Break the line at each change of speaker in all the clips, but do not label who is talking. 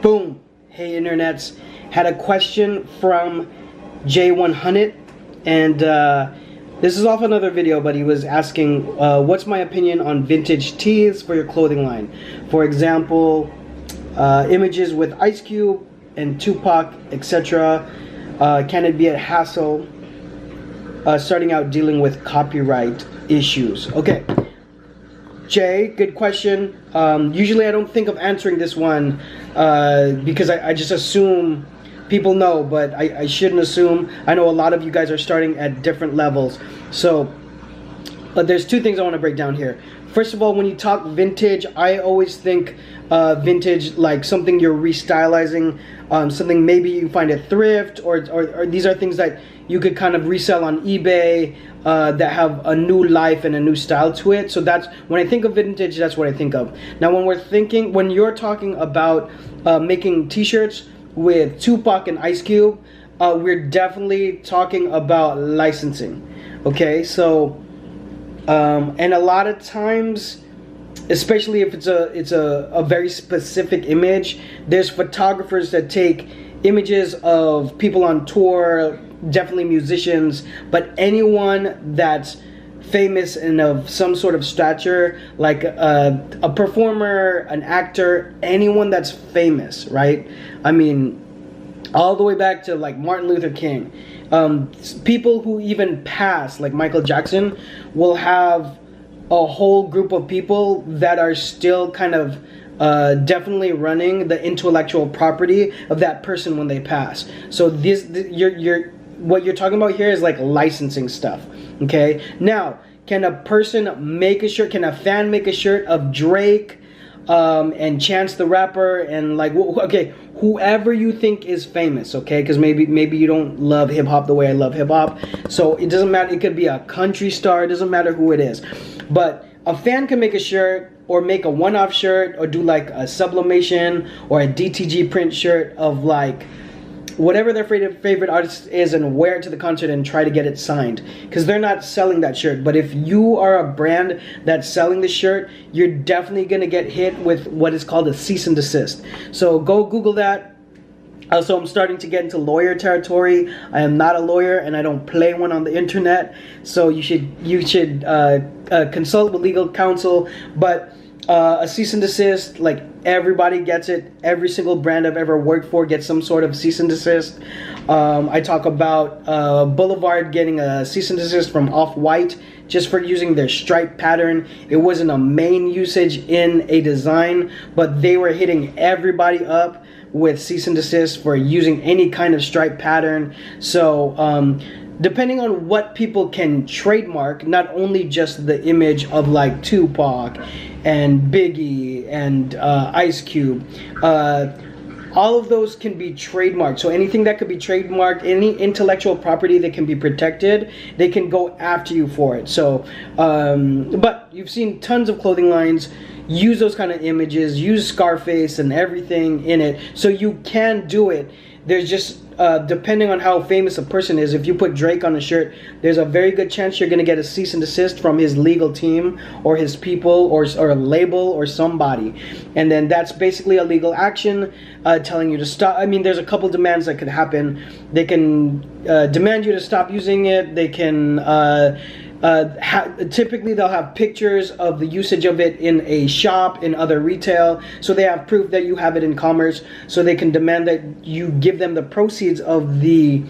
Boom. Hey internets, had a question from J100, and this is off another video, but he was asking what's my opinion on vintage tees for your clothing line. For example, images with Ice Cube and Tupac, etc. Can it be a hassle starting out dealing with copyright issues? Okay, Jay, good question. Usually I don't think of answering this one because I just assume people know, but I shouldn't assume. I know a lot of you guys are starting at different levels. So there's two things I want to break down here. First of all, when you talk vintage, I always think vintage like something you're restylizing, something maybe you find at thrift, or these are things that you could kind of resell on eBay that have a new life and a new style to it. So that's when I think of vintage, that's what I think of. Now when you're talking about making t-shirts with Tupac and Ice Cube, we're definitely talking about licensing. Okay, so and a lot of times, especially if it's a very specific image, there's photographers that take images of people on tour, definitely musicians, but anyone that's famous and of some sort of stature, like a performer, an actor, anyone that's famous, right? I mean, all the way back to like Martin Luther King. People who even pass, like Michael Jackson, will have a whole group of people that are still kind of definitely running the intellectual property of that person when they pass. So what you're talking about here is like licensing stuff. Okay, now can a person make a shirt? Can a fan make a shirt of Drake and Chance the Rapper and like, okay, whoever you think is famous, okay? Because maybe you don't love hip hop the way I love hip hop, so it doesn't matter. It could be a country star. It doesn't matter who it is, but a fan can make a shirt or make a one-off shirt or do like a sublimation or a DTG print shirt of like whatever their favorite artist is and wear it to the concert and try to get it signed, because they're not selling that shirt. But if you are a brand that's selling the shirt, you're definitely going to get hit with what is called a cease and desist. So go Google that. Also, I'm starting to get into lawyer territory. I am not a lawyer and I don't play one on the internet, so you should consult with legal counsel. But a cease and desist, like everybody gets it. Every single brand I've ever worked for gets some sort of cease and desist. I talk about Boulevard getting a cease and desist from Off-White just for using their stripe pattern. It wasn't a main usage in a design, but they were hitting everybody up with cease and desist for using any kind of stripe pattern. So depending on what people can trademark, not only just the image of like Tupac and Biggie and Ice Cube, all of those can be trademarked. So anything that could be trademarked, any intellectual property that can be protected, they can go after you for it. So but you've seen tons of clothing lines use those kind of images, use Scarface and everything in it, so you can do it. There's just depending on how famous a person is, if you put Drake on a shirt, there's a very good chance you're going to get a cease and desist from his legal team or his people or a label or somebody. And then that's basically a legal action telling you to stop. I mean, there's a couple demands that could happen. They can demand you to stop using it. They can typically they'll have pictures of the usage of it in a shop, in other retail, so they have proof that you have it in commerce, so they can demand that you give them the proceeds of the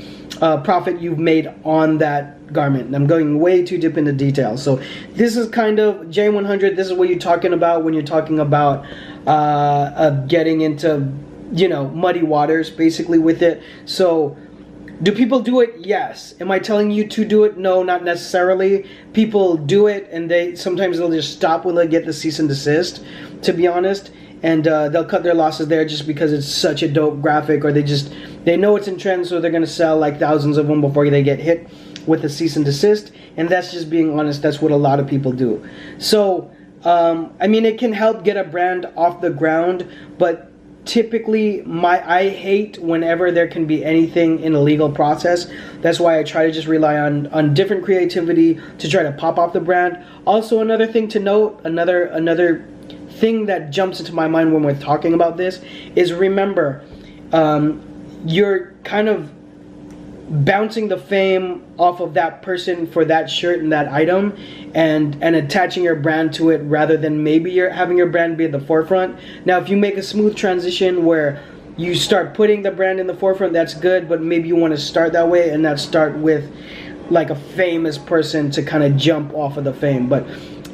profit you've made on that garment. And I'm going way too deep into details. So this is kind of J100. This is what you're talking about when you're talking about getting into, you know, muddy waters basically with it. So do people do it? Yes. Am I telling you to do it? No, not necessarily. People do it, and sometimes they'll just stop when they get the cease and desist, to be honest, and they'll cut their losses there just because it's such a dope graphic, or they know it's in trend, so they're gonna sell like thousands of them before they get hit with the cease and desist. And that's just being honest. That's what a lot of people do. So I mean, it can help get a brand off the ground, but typically I hate whenever there can be anything in a legal process. That's why I try to just rely on different creativity to try to pop off the brand. Also, another thing to note, another thing that jumps into my mind when we're talking about this is, remember, you're kind of bouncing the fame off of that person for that shirt and that item, and attaching your brand to it, rather than maybe you're having your brand be at the forefront. Now, if you make a smooth transition where you start putting the brand in the forefront, that's good, but maybe you want to start that way and not start with like a famous person to kind of jump off of the fame. But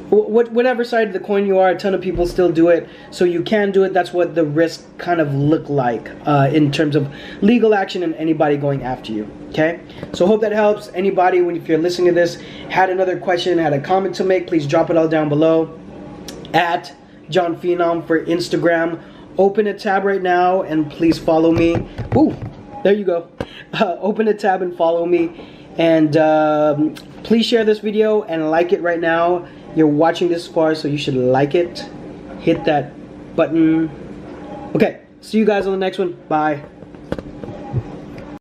whatever side of the coin you are, a ton of people still do it, so you can do it. That's what the risk kind of look like in terms of legal action and anybody going after you. Okay, so hope that helps. Anybody, if you're listening to this, had another question, had a comment to make, please drop it all down below. At Jon Phenom for Instagram. Open a tab right now and please follow me. Ooh, there you go. Open a tab and follow me, and please share this video and like it right now. You're watching this far, so you should like it. Hit that button. Okay, see you guys on the next one. Bye.